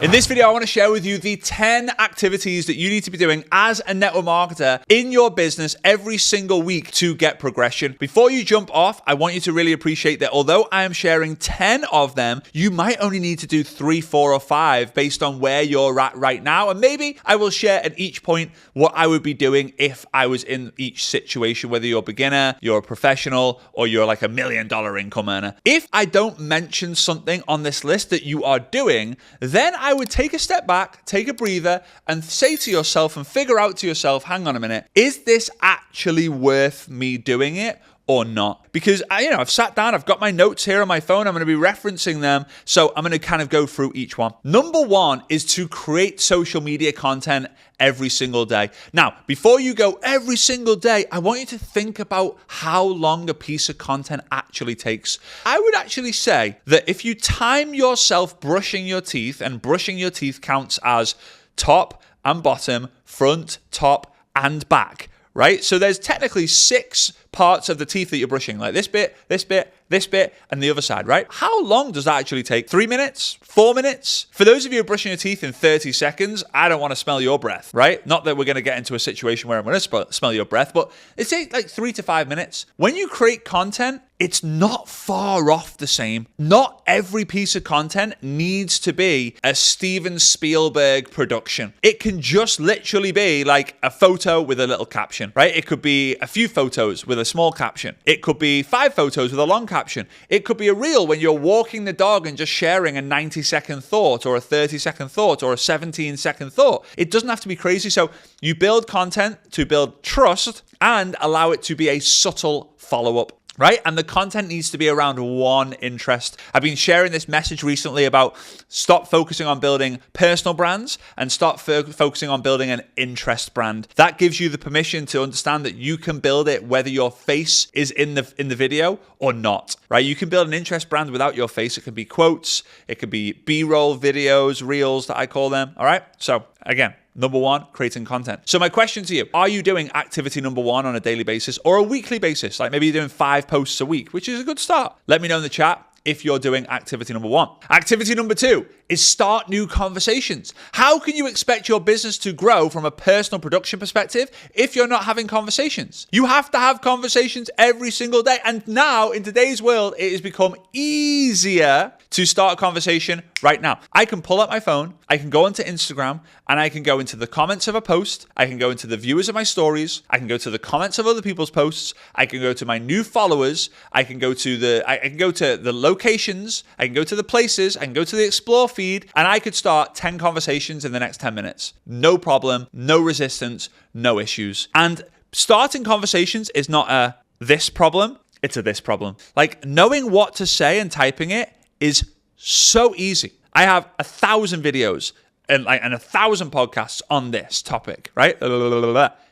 In this video, I want to share with you the 10 activities that you need to be doing as a network marketer in your business every single week to get progression. Before you jump off, I want you to really appreciate that although I am sharing 10 of them, you might only need to do 3, 4, or 5 based on where you're at right now. And maybe I will share at each point what I would be doing if I was in each situation, whether you're a beginner, you're a professional, or you're like $1 million income earner. If I don't mention something on this list that you are doing, then I would take a step back, take a breather, and say to yourself and figure out to yourself, hang on a minute, is this actually worth me doing it or not? Because I've sat down, I've got my notes here on my phone, I'm going to be referencing them, so I'm going to kind of go through each one. Number 1 is to create social media content every single day. Now, before you go every single day, I want you to think about how long a piece of content actually takes. I would actually say that if you time yourself brushing your teeth, and brushing your teeth counts as top and bottom, front, top, and back, right? So there's technically 6 parts of the teeth that you're brushing, like this bit, this bit, this bit, and the other side, right? How long does that actually take? 3 minutes? 4 minutes? For those of you who are brushing your teeth in 30 seconds, I don't want to smell your breath, right? Not that we're going to get into a situation where I'm going to smell your breath, but it takes like 3 to 5 minutes. When you create content, it's not far off the same. Not every piece of content needs to be a Steven Spielberg production. It can just literally be like a photo with a little caption, right? It could be a few photos with a small caption. It could be 5 photos with a long caption. It could be a reel when you're walking the dog and just sharing a 90-second thought or a 30-second thought or a 17-second thought. It doesn't have to be crazy. So you build content to build trust and allow it to be a subtle follow-up, right? And the content needs to be around one interest. I've been sharing this message recently about stop focusing on building personal brands and start focusing on building an interest brand. That gives you the permission to understand that you can build it whether your face is in the video or not, right? You can build an interest brand without your face. It can be quotes, it could be B-roll videos, reels that I call them, all right? So again, number 1, creating content. So my question to you, are you doing activity number 1 on a daily basis or a weekly basis? Like maybe you're doing 5 posts a week, which is a good start. Let me know in the chat if you're doing activity number 1. Activity number 2 is start new conversations. How can you expect your business to grow from a personal production perspective if you're not having conversations? You have to have conversations every single day. And now in today's world, it has become easier to start a conversation right now. I can pull up my phone, I can go onto Instagram, and I can go into the comments of a post, I can go into the viewers of my stories, I can go to the comments of other people's posts, I can go to my new followers, I can go to the locations, I can go to the places, I can go to the explore feed, and I could start 10 conversations in the next 10 minutes. No problem, no resistance, no issues. And starting conversations is not a this problem, it's a this problem. Like knowing what to say and typing it is so easy. I have 1,000 videos and 1,000 podcasts on this topic, right?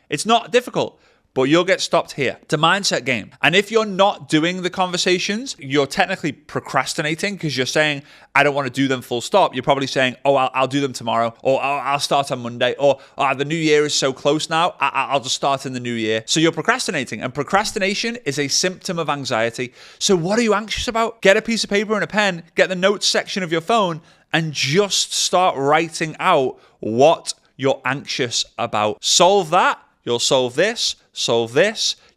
It's not difficult, but you'll get stopped here. It's a mindset game. And if you're not doing the conversations, you're technically procrastinating because you're saying, I don't want to do them full stop. You're probably saying, oh, I'll do them tomorrow, or I'll start on Monday, or the new year is so close now, I'll just start in the new year. So you're procrastinating, and procrastination is a symptom of anxiety. So what are you anxious about? Get a piece of paper and a pen, get the notes section of your phone, and just start writing out what you're anxious about. Solve that, you'll solve this,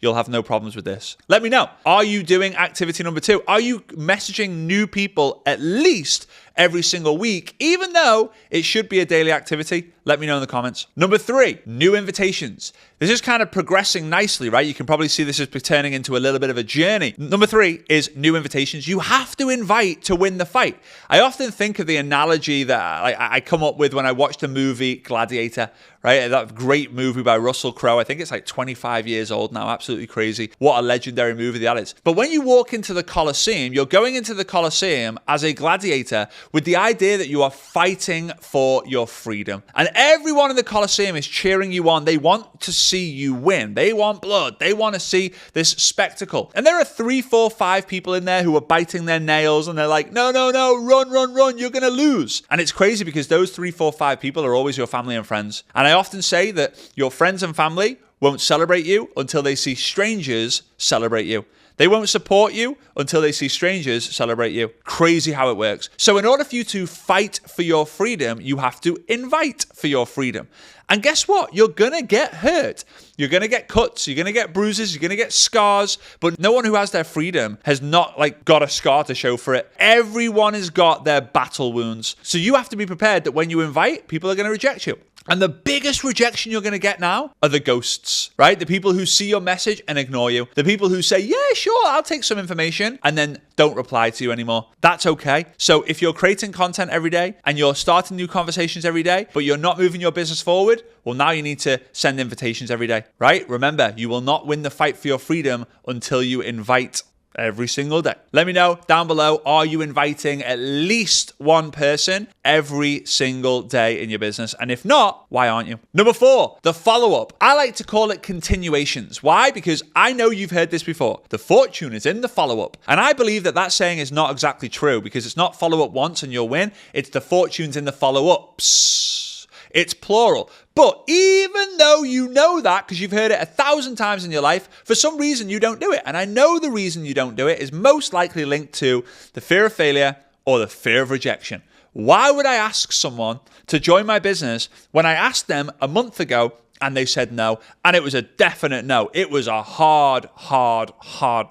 you'll have no problems with this. Let me know. Are you doing activity number 2? Are you messaging new people at least every single week, even though it should be a daily activity? Let me know in the comments. Number 3, new invitations. This is kind of progressing nicely, right? You can probably see this is turning into a little bit of a journey. Number 3 is new invitations. You have to invite to win the fight. I often think of the analogy that I come up with when I watch the movie Gladiator, right? That great movie by Russell Crowe. I think it's like 25 years old now. Absolutely crazy. What a legendary movie that is. But when you walk into the Colosseum, you're going into the Colosseum as a gladiator with the idea that you are fighting for your freedom. And everyone in the Colosseum is cheering you on. They want to see you win. They want blood. They want to see this spectacle. And there are 3, 4, 5 people in there who are biting their nails and they're like, no, run, you're going to lose. And it's crazy because those 3, 4, 5 people are always your family and friends. And I often say that your friends and family won't celebrate you until they see strangers celebrate you. They won't support you until they see strangers celebrate you. Crazy how it works. So in order for you to fight for your freedom, you have to invite for your freedom. And guess what? You're going to get hurt. You're going to get cuts. You're going to get bruises. You're going to get scars. But no one who has their freedom has not got a scar to show for it. Everyone has got their battle wounds. So you have to be prepared that when you invite, people are going to reject you. And the biggest rejection you're going to get now are the ghosts, right? The people who see your message and ignore you. The people who say, yeah, sure, I'll take some information, and then don't reply to you anymore. That's okay. So if you're creating content every day and you're starting new conversations every day, but you're not moving your business forward, well, now you need to send invitations every day, right? Remember, you will not win the fight for your freedom until you invite every single day. Let me know down below, are you inviting at least one person every single day in your business? And if not, why aren't you? Number 4, the follow-up. I like to call it continuations. Why? Because I know you've heard this before. The fortune is in the follow-up. And I believe that saying is not exactly true, because it's not follow up once and you'll win. It's the fortune's in the follow-ups. It's plural. But even though you know that, because you've heard it 1,000 times in your life, for some reason you don't do it. And I know the reason you don't do it is most likely linked to the fear of failure or the fear of rejection. Why would I ask someone to join my business when I asked them a month ago and they said no? And it was a definite no. It was a hard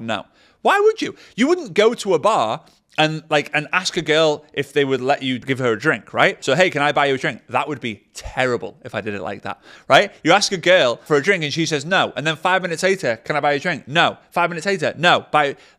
no. Why would you? You wouldn't go to a bar and ask a girl if they would let you give her a drink, right? So, hey, can I buy you a drink? That would be terrible if I did it like that, right? You ask a girl for a drink and she says no. And then 5 minutes later, can I buy you a drink? No. 5 minutes later, no.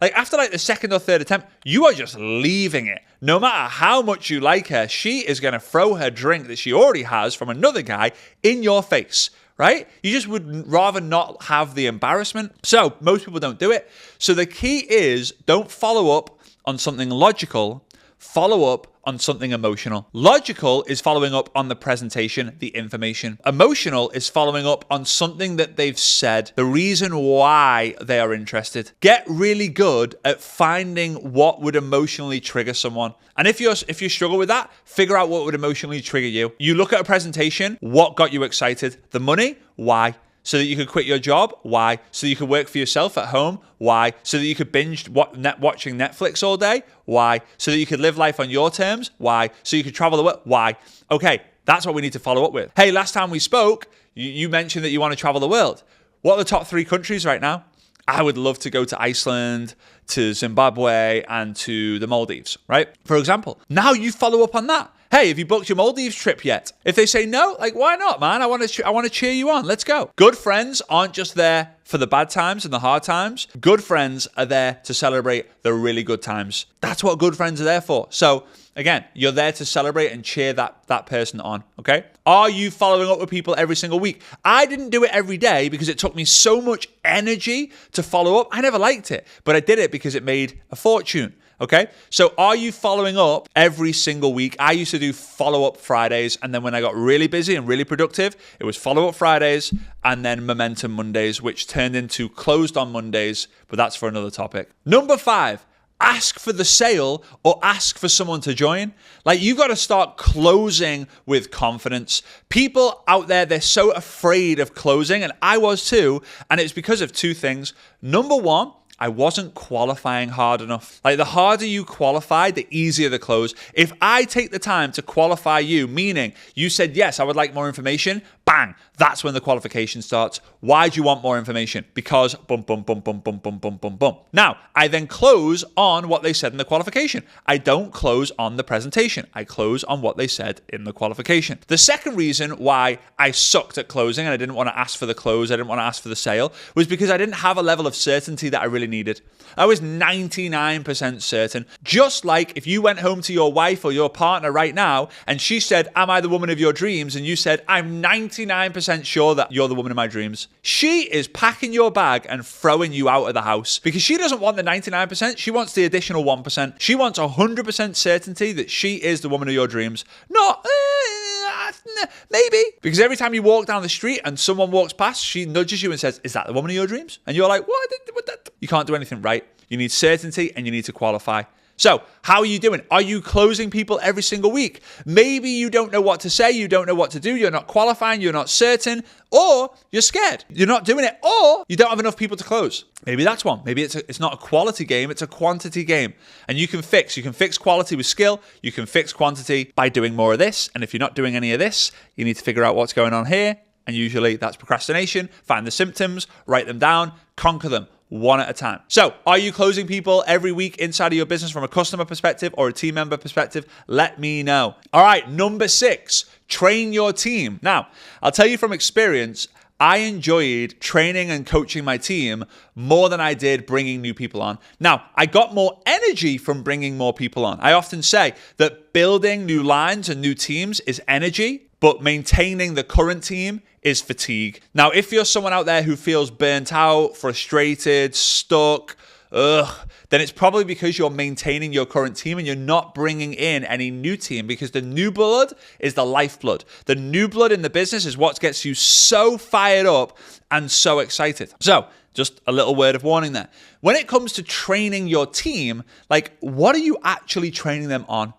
After the second or third attempt, you are just leaving it. No matter how much you like her, she is going to throw her drink that she already has from another guy in your face, right? You just would rather not have the embarrassment. So most people don't do it. So the key is, don't follow up on something logical, follow up on something emotional. Logical is following up on the presentation, the information. Emotional is following up on something that they've said, the reason why they are interested. Get really good at finding what would emotionally trigger someone. And if you struggle with that, figure out what would emotionally trigger you. You look at a presentation, what got you excited? The money? Why? So that you could quit your job? Why? So that you could work for yourself at home? Why? So that you could binge watching Netflix all day? Why? So that you could live life on your terms? Why? So you could travel the world? Why? Okay, that's what we need to follow up with. Hey, last time we spoke, you mentioned that you want to travel the world. What are the top 3 countries right now? I would love to go to Iceland, to Zimbabwe, and to the Maldives, right? For example. Now you follow up on that. Hey, have you booked your Maldives trip yet? If they say no, why not, man? I want to cheer you on. Let's go. Good friends aren't just there for the bad times and the hard times. Good friends are there to celebrate the really good times. That's what good friends are there for. So again, you're there to celebrate and cheer that person on, okay? Are you following up with people every single week? I didn't do it every day because it took me so much energy to follow up. I never liked it, but I did it because it made a fortune. Okay, so are you following up every single week? I used to do follow-up Fridays, and then when I got really busy and really productive, it was follow-up Fridays and then momentum Mondays, which turned into closed on Mondays, but that's for another topic. Number 5, ask for the sale or ask for someone to join. You got to start closing with confidence. People out there, they're so afraid of closing, and I was too, and it's because of 2 things. Number 1, I wasn't qualifying hard enough. The harder you qualify, the easier the close. If I take the time to qualify you, meaning you said, yes, I would like more information, bang, that's when the qualification starts. Why do you want more information? Because boom, boom, boom, boom, boom, boom, boom, boom, boom. Now, I then close on what they said in the qualification. I don't close on the presentation. I close on what they said in the qualification. The second reason why I sucked at closing and I didn't want to ask for the close, I didn't want to ask for the sale, was because I didn't have a level of certainty that I really needed. I was 99% certain. Just like if you went home to your wife or your partner right now and she said, am I the woman of your dreams? And you said, I'm 99% sure that you're the woman of my dreams. She is packing your bag and throwing you out of the house because she doesn't want the 99%. She wants the additional 1%. She wants 100% certainty that she is the woman of your dreams. Not, maybe. Because every time you walk down the street and someone walks past, she nudges you and says, is that the woman of your dreams? And you're like, what? You can't do anything right. You need certainty and you need to qualify. So how are you doing? Are you closing people every single week? Maybe you don't know what to say. You don't know what to do. You're not qualifying. You're not certain, or you're scared. You're not doing it, or you don't have enough people to close. Maybe that's one. Maybe it's not a quality game. It's a quantity game. And you can fix quality with skill. You can fix quantity by doing more of this. And if you're not doing any of this, you need to figure out what's going on here. And usually that's procrastination. Find the symptoms, write them down, conquer them. One at a time. So, are you closing people every week inside of your business from a customer perspective or a team member perspective? Let me know. All right, number 6, train your team. Now, I'll tell you from experience, I enjoyed training and coaching my team more than I did bringing new people on. Now, I got more energy from bringing more people on. I often say that building new lines and new teams is energy, but maintaining the current team is fatigue. Now, if you're someone out there who feels burnt out, frustrated, stuck, then it's probably because you're maintaining your current team and you're not bringing in any new team, because the new blood is the lifeblood. The new blood in the business is what gets you so fired up and so excited. So, just a little word of warning there. When it comes to training your team, like, what are you actually training them on?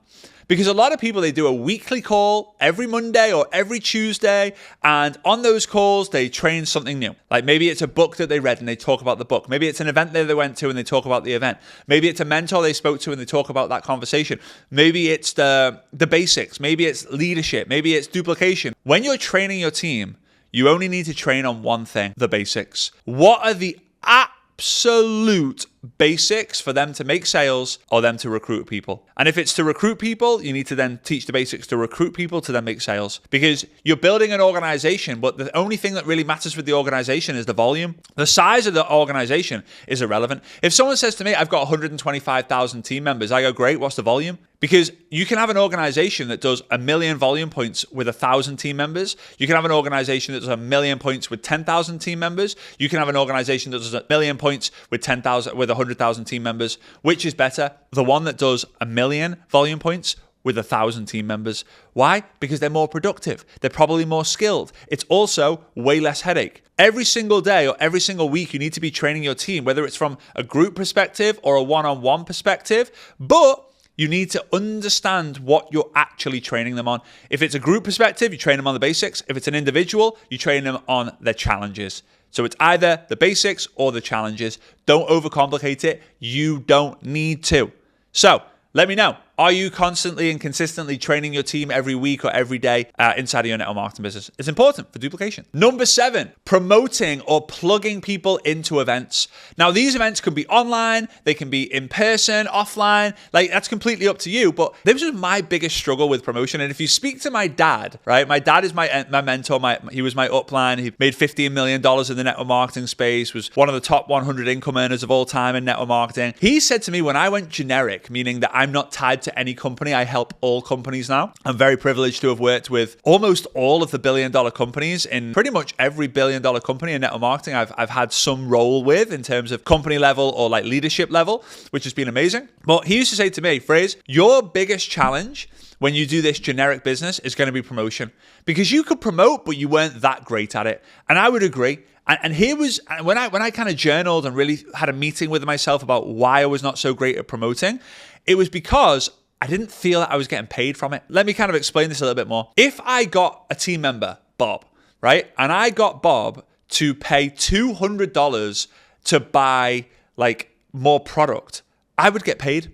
Because a lot of people, they do a weekly call every Monday or every Tuesday, and on those calls, they train something new. Like maybe it's a book that they read and they talk about the book. Maybe it's an event that they went to and they talk about the event. Maybe it's a mentor they spoke to and they talk about that conversation. Maybe it's the basics. Maybe it's leadership. Maybe it's duplication. When you're training your team, you only need to train on one thing, the basics. What are the absolute basics for them to make sales or them to recruit people? And if it's to recruit people, you need to then teach the basics to recruit people to then make sales, because you're building an organization, but the only thing that really matters with the organization is the volume. The size of the organization is irrelevant. If someone says to me, I've got 125,000 team members, I go, great, what's the volume? Because you can have an organization that does 1 million volume points with 1,000 team members. You can have an organization that does 1 million points with 10,000 team members. You can have an organization that does 1 million points with 100,000 team members. Which is better? The one that does 1 million volume points with 1,000 team members. Why? Because they're more productive. They're probably more skilled. It's also way less headache. Every single day or every single week, you need to be training your team, whether it's from a group perspective or a one-on-one perspective. But you need to understand what you're actually training them on. If it's a group perspective, you train them on the basics. If it's an individual, you train them on their challenges. So it's either the basics or the challenges. Don't overcomplicate it. You don't need to. So let me know. Are you constantly and consistently training your team every week or every day inside of your network marketing business? It's important for duplication. Number 7, promoting or plugging people into events. Now, these events can be online, they can be in person, offline, like that's completely up to you. But this was my biggest struggle with promotion. And if you speak to my dad, right? My dad is my mentor. He was my upline. He made $15 million in the network marketing space, was one of the top 100 income earners of all time in network marketing. He said to me when I went generic, meaning that I'm not tied to any company, I help all companies now. I'm very privileged to have worked with almost all of the billion-dollar companies. In pretty much every billion-dollar company in network marketing, I've had some role with in terms of company level or like leadership level, which has been amazing. But he used to say to me, Frazer, your biggest challenge when you do this generic business is going to be promotion, because you could promote, but you weren't that great at it. And I would agree. And here was when I kind of journaled and really had a meeting with myself about why I was not so great at promoting. It was because I didn't feel that I was getting paid from it. Let me kind of explain this a little bit more. If I got a team member, Bob, right? And I got Bob to pay $200 to buy like more product, I would get paid.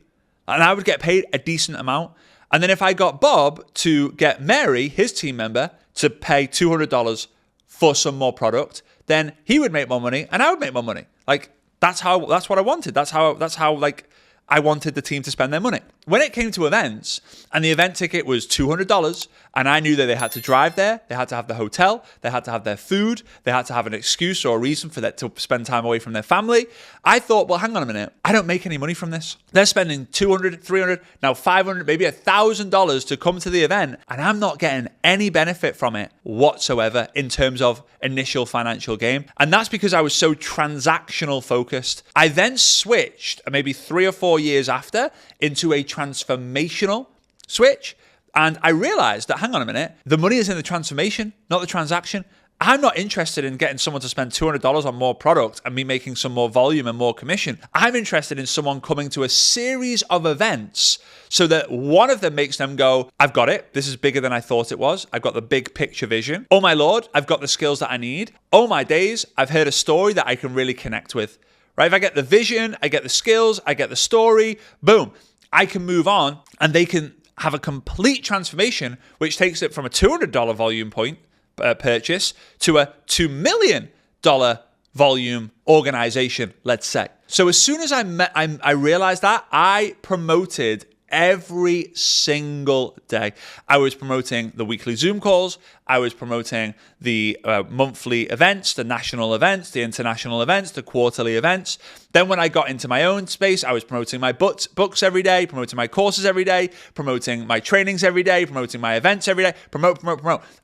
And I would get paid a decent amount. And then if I got Bob to get Mary, his team member, to pay $200 for some more product, then he would make more money and I would make more money. Like that's what I wanted. That's how like I wanted the team to spend their money. When it came to events and the event ticket was $200 and I knew that they had to drive there, they had to have the hotel, they had to have their food, they had to have an excuse or a reason for that to spend time away from their family, I thought, well, hang on a minute. I don't make any money from this. They're spending $200, $300, now $500, maybe $1,000 to come to the event and I'm not getting any benefit from it whatsoever in terms of initial financial gain. And that's because I was so transactional focused. I then switched maybe 3 or 4 years after into a transformational switch. And I realized that, hang on a minute, the money is in the transformation, not the transaction. I'm not interested in getting someone to spend $200 on more product and me making some more volume and more commission. I'm interested in someone coming to a series of events so that one of them makes them go, I've got it. This is bigger than I thought it was. I've got the big picture vision. Oh my Lord, I've got the skills that I need. Oh my days, I've heard a story that I can really connect with. Right? If I get the vision, I get the skills, I get the story, boom, I can move on and they can have a complete transformation, which takes it from a $200 volume point purchase to a $2 million volume organization, let's say. So as soon as I realized that, I promoted every single day. I was promoting the weekly Zoom calls. I was promoting the monthly events, the national events, the international events, the quarterly events. Then when I got into my own space, I was promoting my books every day, promoting my courses every day, promoting my trainings every day, promoting my events every day, promote.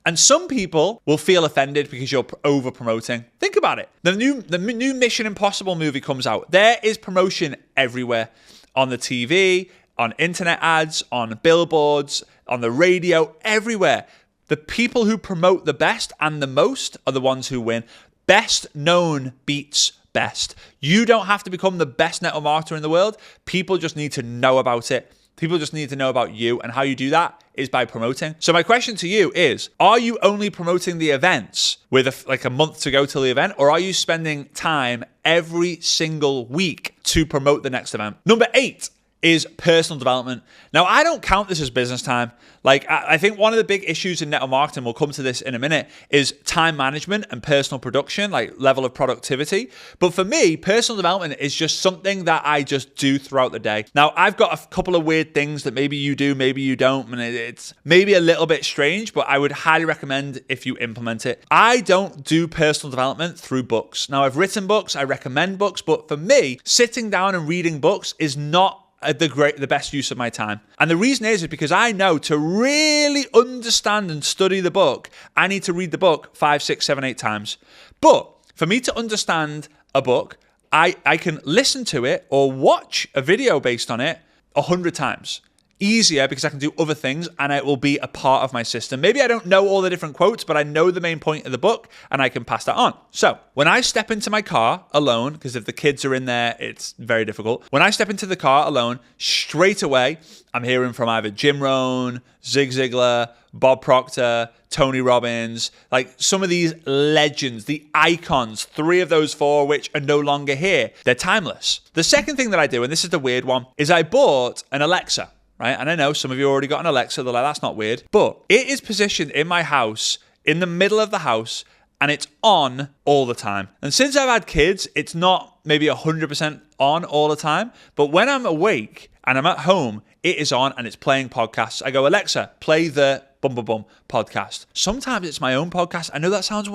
And some people will feel offended because you're over promoting. Think about it. The new Mission Impossible movie comes out. There is promotion everywhere, on the TV, on internet ads, on billboards, on the radio, everywhere. The people who promote the best and the most are the ones who win. Best known beats best. You don't have to become the best network marketer in the world. People just need to know about it. People just need to know about you, and how you do that is by promoting. So my question to you is, are you only promoting the events with a month to go till the event, or are you spending time every single week to promote the next event? Number 8 is personal development. Now, I don't count this as business time. Like, I think one of the big issues in network marketing, we'll come to this in a minute, is time management and personal production, like level of productivity. But for me, personal development is just something that I just do throughout the day. Now, I've got a couple of weird things that maybe you do, maybe you don't, and it's maybe a little bit strange, but I would highly recommend if you implement it. I don't do personal development through books. Now, I've written books, I recommend books, but for me, sitting down and reading books is not the best use of my time. And the reason is because I know to really understand and study the book, I need to read the book 5, 6, 7, 8 times. But for me to understand a book, I can listen to it or watch a video based on it 100 times. Easier because I can do other things and it will be a part of my system. Maybe I don't know all the different quotes, but I know the main point of the book and I can pass that on. So when I step into my car alone, because if the kids are in there, it's very difficult. When I step into the car alone, straight away, I'm hearing from either Jim Rohn, Zig Ziglar, Bob Proctor, Tony Robbins, like some of these legends, the icons, 3 of those 4 which are no longer here. They're timeless. The second thing that I do, and this is the weird one, is I bought an Alexa. Right? And I know some of you already got an Alexa. They're like, that's not weird. But it is positioned in my house, in the middle of the house, and it's on all the time. And since I've had kids, it's not maybe 100% on all the time. But when I'm awake and I'm at home, it is on and it's playing podcasts. I go, Alexa, play the bum bum bum podcast. Sometimes it's my own podcast. I know that sounds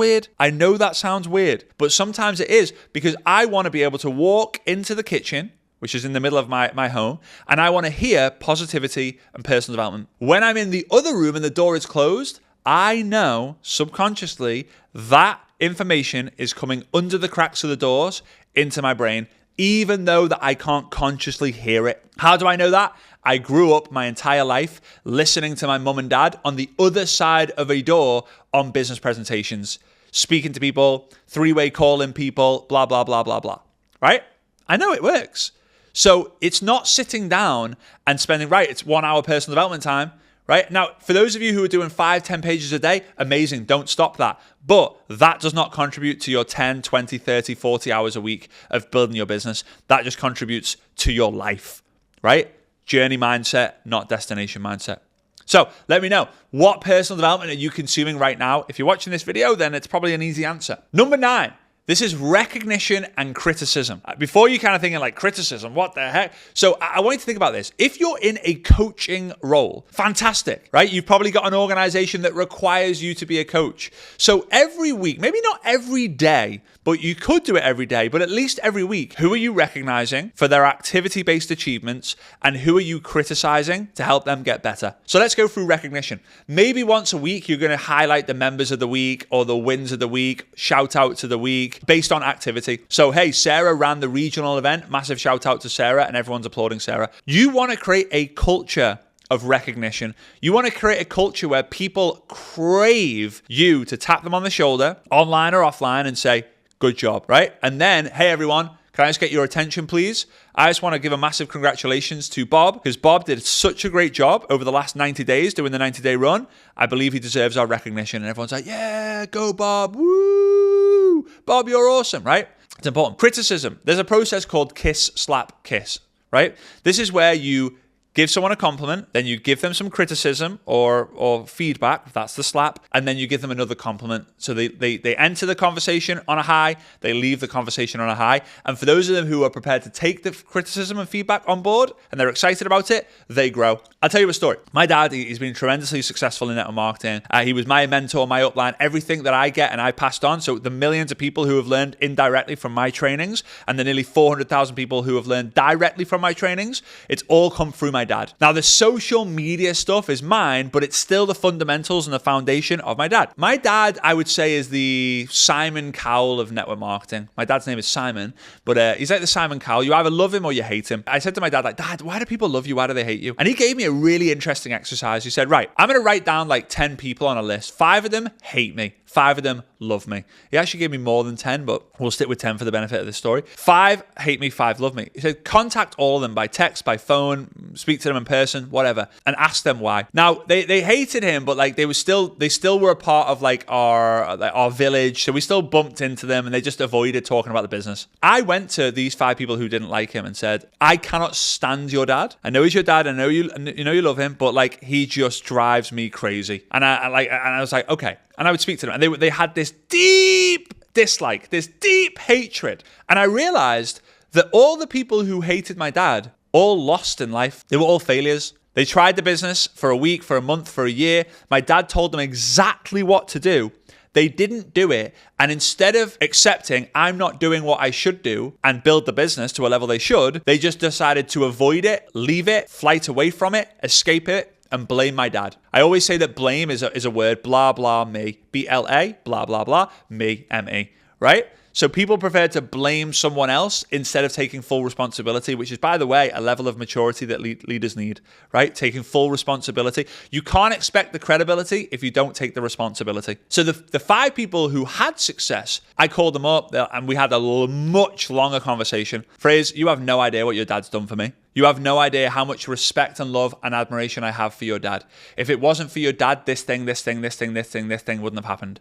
weird. But sometimes it is because I want to be able to walk into the kitchen, which is in the middle of my home, and I want to hear positivity and personal development. When I'm in the other room and the door is closed, I know subconsciously that information is coming under the cracks of the doors into my brain, even though that I can't consciously hear it. How do I know that? I grew up my entire life listening to my mum and dad on the other side of a door on business presentations, speaking to people, 3-way calling people, blah, blah, blah, blah, blah, right? I know it works. So it's not sitting down and spending, it's 1 hour personal development time, right? Now, for those of you who are doing 5, 10 pages a day, amazing, don't stop that. But that does not contribute to your 10, 20, 30, 40 hours a week of building your business. That just contributes to your life, right? Journey mindset, not destination mindset. So let me know, what personal development are you consuming right now? If you're watching this video, then it's probably an easy answer. Number 9. This is recognition and criticism. Before you kind of thinking like criticism, what the heck? So I want you to think about this. If you're in a coaching role, fantastic, right? You've probably got an organization that requires you to be a coach. So every week, maybe not every day, but you could do it every day, but at least every week, who are you recognizing for their activity-based achievements and who are you criticizing to help them get better? So let's go through recognition. Maybe once a week, you're going to highlight the members of the week or the wins of the week, shout out to the week based on activity. So, hey, Sarah ran the regional event. Massive shout out to Sarah and everyone's applauding Sarah. You want to create a culture of recognition. You want to create a culture where people crave you to tap them on the shoulder, online or offline, and say, good job, right? And then, hey, everyone, can I just get your attention, please? I just want to give a massive congratulations to Bob, because Bob did such a great job over the last 90 days doing the 90-day run. I believe he deserves our recognition. And everyone's like, yeah, go Bob. Woo! Bob, you're awesome, right? It's important. Criticism. There's a process called kiss, slap, kiss, right? This is where you give someone a compliment, then you give them some criticism or feedback, that's the slap, and then you give them another compliment. So they enter the conversation on a high, they leave the conversation on a high. And for those of them who are prepared to take the criticism and feedback on board and they're excited about it, they grow. I'll tell you a story. My dad, he's been tremendously successful in network marketing. He was my mentor, my upline, everything that I get and I passed on. So the millions of people who have learned indirectly from my trainings and the nearly 400,000 people who have learned directly from my trainings, it's all come through my dad. Now, the social media stuff is mine, but it's still the fundamentals and the foundation of my dad. My dad, I would say, is the Simon Cowell of network marketing. My dad's name is Simon, but he's like the Simon Cowell. You either love him or you hate him. I said to my dad, like, Dad, why do people love you? Why do they hate you? And he gave me a really interesting exercise. He said, right, I'm going to write down like 10 people on a list. 5 of them hate me. 5 of them love me. He actually gave me more than 10, but we'll stick with 10 for the benefit of this story. 5 hate me, 5 love me. He said, contact all of them by text, by phone, speak to them in person, whatever, and ask them why. Now, they hated him, but like they still were a part of like our village, so we still bumped into them and they just avoided talking about the business. I went to these 5 people who didn't like him and said, I cannot stand your dad. I know he's your dad. I know you love him, but like he just drives me crazy. And I was like, okay. And I would speak to them, and they had this deep dislike, this deep hatred. And I realized that all the people who hated my dad all lost in life. They were all failures. They tried the business for a week, for a month, for a year. My dad told them exactly what to do. They didn't do it. And instead of accepting, I'm not doing what I should do and build the business to a level they should, they just decided to avoid it, leave it, flight away from it, escape it, and blame my dad. I always say that blame is a word, blah, blah, me. B-L-A, blah, blah, blah, me, M-E, right? So people prefer to blame someone else instead of taking full responsibility, which is, by the way, a level of maturity that leaders need, right? Taking full responsibility. You can't expect the credibility if you don't take the responsibility. So the 5 people who had success, I called them up and we had a much longer conversation. Frazer, you have no idea what your dad's done for me. You have no idea how much respect and love and admiration I have for your dad. If it wasn't for your dad, this thing wouldn't have happened.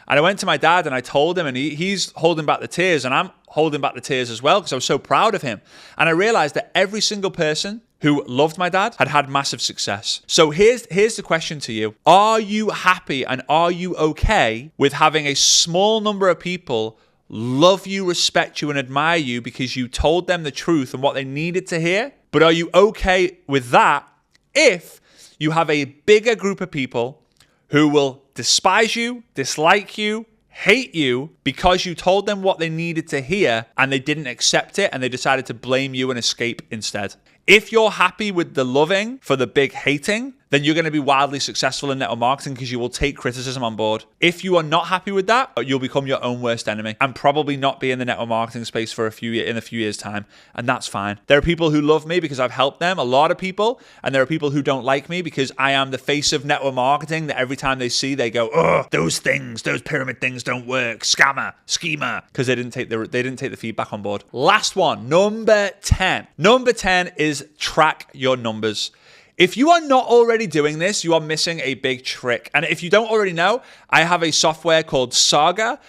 And I went to my dad and I told him, and he's holding back the tears, and I'm holding back the tears as well because I was so proud of him. And I realized that every single person who loved my dad had massive success. So here's the question to you. Are you happy and are you okay with having a small number of people love you, respect you, and admire you because you told them the truth and what they needed to hear? But are you okay with that if you have a bigger group of people who will despise you, dislike you, hate you because you told them what they needed to hear and they didn't accept it and they decided to blame you and escape instead? If you're happy with the loving for the big hating, then you're going to be wildly successful in network marketing because you will take criticism on board. If you are not happy with that, you'll become your own worst enemy and probably not be in the network marketing space for a few years' time. And that's fine. There are people who love me because I've helped them, a lot of people. And there are people who don't like me because I am the face of network marketing that every time they see, they go, oh, those pyramid things don't work. Scammer, schemer, because they didn't take the feedback on board. Last one, number 10. Number 10 is track your numbers. If you are not already doing this, you are missing a big trick. And if you don't already know, I have a software called SAGA.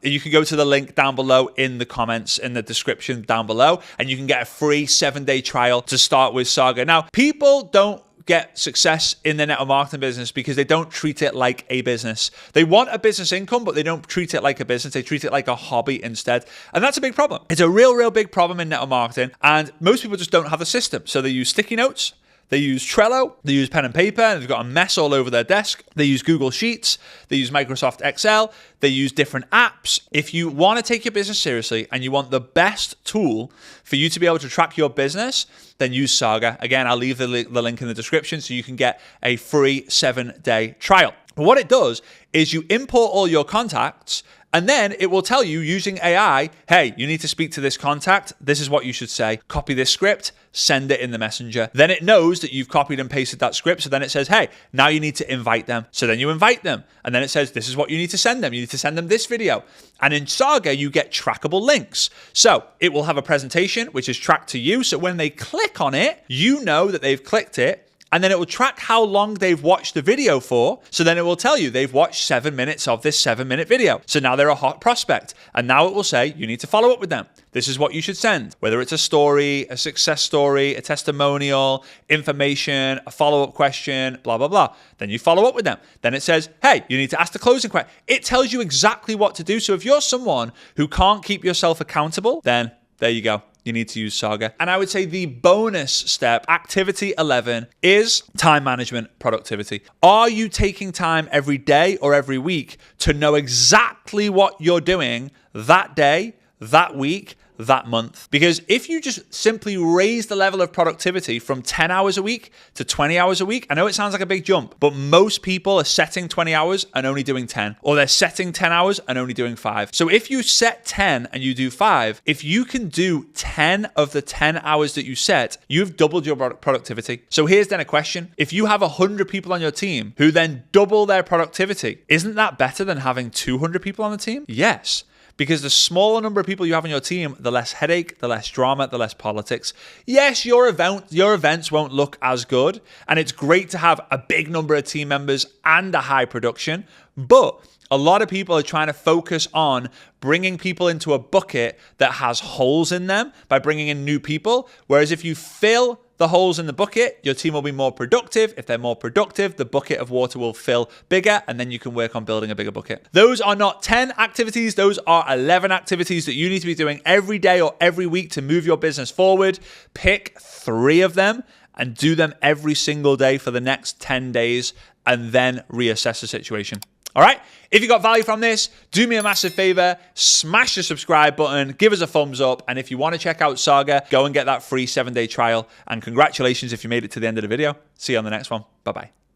You can go to the link down below in the comments, in the description down below, and you can get a free 7-day trial to start with SAGA. Now, people don't get success in their network marketing business because they don't treat it like a business. They want a business income, but they don't treat it like a business. They treat it like a hobby instead. And that's a big problem. It's a real big problem in network marketing. And most people just don't have a system. So they use sticky notes. They use Trello, they use pen and paper, and they've got a mess all over their desk. They use Google Sheets, they use Microsoft Excel, they use different apps. If you want to take your business seriously and you want the best tool for you to be able to track your business, then use SAGA. Again, I'll leave the link in the description so you can get a free 7-day trial. But what it does is you import all your contacts, and then it will tell you using AI, hey, you need to speak to this contact. This is what you should say. Copy this script, send it in the messenger. Then it knows that you've copied and pasted that script. So then it says, hey, now you need to invite them. So then you invite them. And then it says, this is what you need to send them. You need to send them this video. And in Saga, you get trackable links. So it will have a presentation, which is tracked to you. So when they click on it, you know that they've clicked it. And then it will track how long they've watched the video for. So then it will tell you they've watched 7 minutes of this 7-minute video. So now they're a hot prospect. And now it will say, you need to follow up with them. This is what you should send. Whether it's a story, a success story, a testimonial, information, a follow-up question, blah, blah, blah. Then you follow up with them. Then it says, hey, you need to ask the closing question. It tells you exactly what to do. So if you're someone who can't keep yourself accountable, then there you go. You need to use Saga. And I would say the bonus step, activity 11, is time management productivity. Are you taking time every day or every week to know exactly what you're doing that day, that week, that month? Because if you just simply raise the level of productivity from 10 hours a week to 20 hours a week, I know it sounds like a big jump, but most people are setting 20 hours and only doing 10, or they're setting 10 hours and only doing 5. So if you set 10 and you do 5, if you can do 10 of the 10 hours that you set, you've doubled your productivity. So here's then a question. If you have 100 people on your team who then double their productivity, isn't that better than having 200 people on the team? Yes. Because the smaller number of people you have on your team, the less headache, the less drama, the less politics. Yes, your events won't look as good, and it's great to have a big number of team members and a high production, but a lot of people are trying to focus on bringing people into a bucket that has holes in them by bringing in new people, whereas if you fill the holes in the bucket, your team will be more productive. If they're more productive, the bucket of water will fill bigger, and then you can work on building a bigger bucket. Those are not 10 activities. Those are 11 activities that you need to be doing every day or every week to move your business forward. Pick 3 of them and do them every single day for the next 10 days, and then reassess the situation. All right? If you got value from this, do me a massive favor, smash the subscribe button, give us a thumbs up, and if you want to check out Saga, go and get that free 7-day trial. And congratulations if you made it to the end of the video. See you on the next one. Bye-bye.